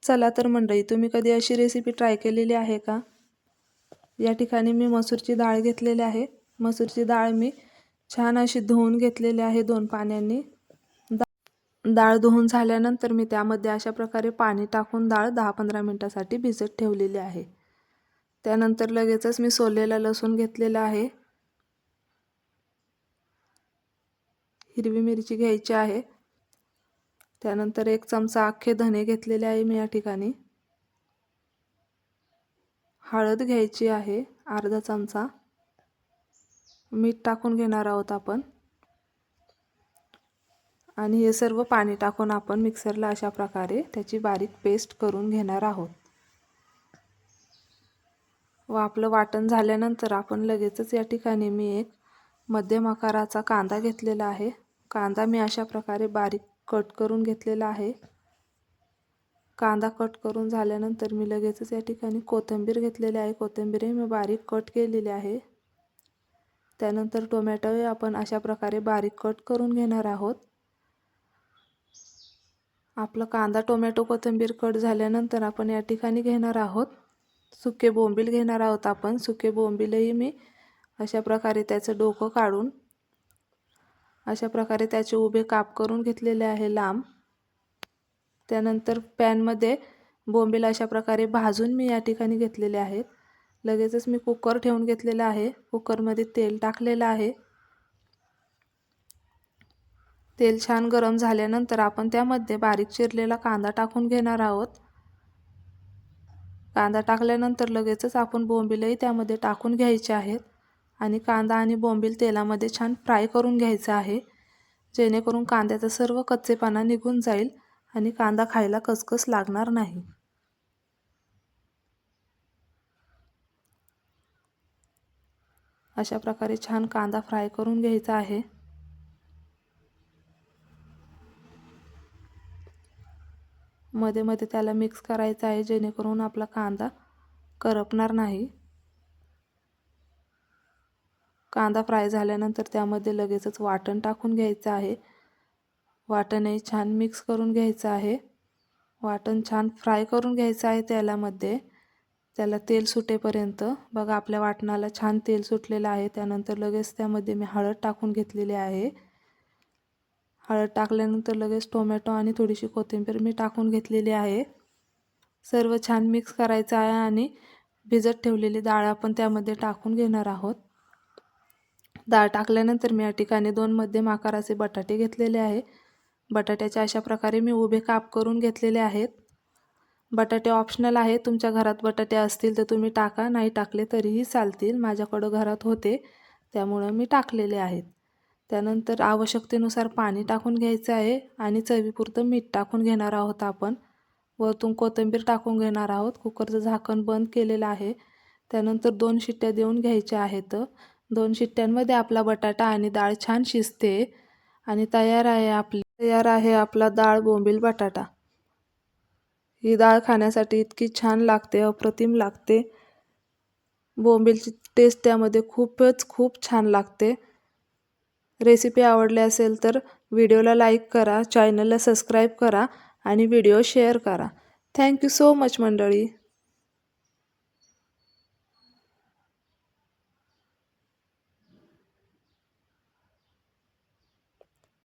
चला तर मंडळी, तुम्ही कधी अशी रेसिपी ट्राय केलेली आहे का? या ठिकाणी मी मसूरची डाळ घेतलेली आहे। मसूरची डाळ मी छान अशी धुवून घेतलेली आहे 2 पाण्याने। डाळ धुवून झाल्यानंतर मी त्यामध्ये अशा प्रकारे पाणी टाकून डाळ 10-15 मिनिटांसाठी भिजत ठेवलेली आहे। त्यानंतर लगेचच मी सोललेला लसूण घेतलेला आहे। हिरवी मिरची घ्यायची आहे। त्यानंतर 1 चमचा अख्खे धने घेतलेले आहे मी या ठिकाणी। हळद घ्यायची आहे अर्धा चमचा। मीठ टाकून घेणार आहोत आपण आणि हे सर्व पाणी टाकून आपण मिक्सरला अशा प्रकारे त्याची बारीक पेस्ट करून घेणार आहोत। व आपलं वाटण झाल्यानंतर आपण लगेचच या ठिकाणी मी एक मध्यम आकाराचा कांदा घेतलेला आहे। कांदा मी अशा प्रकारे बारीक कट करून घेतलेला आहे। कांदा कट करून झाल्यानंतर मी लगेचच या ठिकाणी कोथिंबीर घेतलेली आहे। कोथिंबीर मी बारीक कट केलेली आहे। त्यानंतर टोमॅटो आपण अशा प्रकारे बारीक कट करून घेणार आहोत। आपला कांदा टोमॅटो कोथिंबीर कट झाल्यानंतर आपण या ठिकाणी घेणार आहोत सुके बोंबील घेणार आहोत आपण। सुके बोंबीलही मी अशा प्रकारे त्याचं डोकं काढून अशा प्रकारे त्याचे उभे काप करून घेतलेले आहे लांब। त्यानंतर पॅन मध्ये बोंबील अशा प्रकारे भाजून मी या ठिकाणी घेतलेले आहेत। लगेचच मी कुकर ठेवून घेतलेला आहे। कुकर मध्ये तेल टाकलेलं आहे। तेल छान गरम झाल्यानंतर आपण त्यामध्ये बारीक चिरलेला कांदा टाकून घेणार आहोत। कांदा टाकल्यानंतर लगेचच आपण बोंबीलही त्यामध्ये टाकून घ्यायचे आहेत आणि कांदा आणि बोंबील तेलामध्ये छान फ्राय करून घ्यायचा आहे, जेणेकरून कांद्याचा सर्व कच्चेपणा निघून जाईल आणि कांदा खायला कचकच लागणार नाही। अशा प्रकारे छान कांदा फ्राय करून घ्यायचा आहे। मध्ये मध्ये त्याला मिक्स करायचा आहे, जेणेकरून आपला कांदा करपणार नाही। कांदा फ्राय झाल्यानंतर त्यामध्ये लगेचच वाटण टाकून घ्यायचं आहे। वाटणही छान मिक्स करून घ्यायचं आहे। वाटण छान फ्राय करून घ्यायचं आहे तेलामध्ये, त्याला तेल सुटेपर्यंत। बघा आपल्या वाटणाला छान तेल सुटलेलं आहे। त्यानंतर लगेच त्यामध्ये मी हळद टाकून घेतलेली आहे। हळद टाकल्यानंतर लगेच टोमॅटो आणि थोडीशी कोथिंबीर मी टाकून घेतलेली आहे। सर्व छान मिक्स करायचं आहे आणि भिजत ठेवलेली डाळ आपण त्यामध्ये टाकून घेणार आहोत। डाळ टाकल्यानंतर मी या ठिकाणी 2 मध्यम आकाराचे बटाटे घेतलेले आहे। बटाट्याचे अशा प्रकारे मी उभे काप करून घेतलेले आहेत। बटाटे ऑप्शनल आहे, तुमच्या घरात बटाटे असतील तर तुम्ही टाका, नाही टाकले तरीही चालतील। माझ्याकडे घरात होते त्यामुळे मी टाकलेले आहेत। त्यानंतर आवश्यकतेनुसार पाणी टाकून घ्यायचं आहे आणि चवीपुरतं मीठ टाकून घेणार आहोत आपण। वरतून कोथिंबीर टाकून घेणार आहोत। कुकरचं झाकण बंद केलेलं आहे। त्यानंतर 2 शिट्ट्या देऊन घ्यायच्या आहेत। 2 शिट्ट्यांमध्ये आपला बटाटा आणि डाळ छान शिजते आणि तयार आहे आपला डाळ बोंबील बटाटा। ही डाळ खाण्यासाठी इतकी छान लागते, अप्रतिम लागते। बोंबीलची टेस्ट त्यामध्ये खूप छान लागते। रेसिपी आवडली असेल तर व्हिडिओला लाईक करा, चॅनलला सबस्क्राईब करा आणि व्हिडिओ शेअर करा। थँक यू सो मच मंडळी।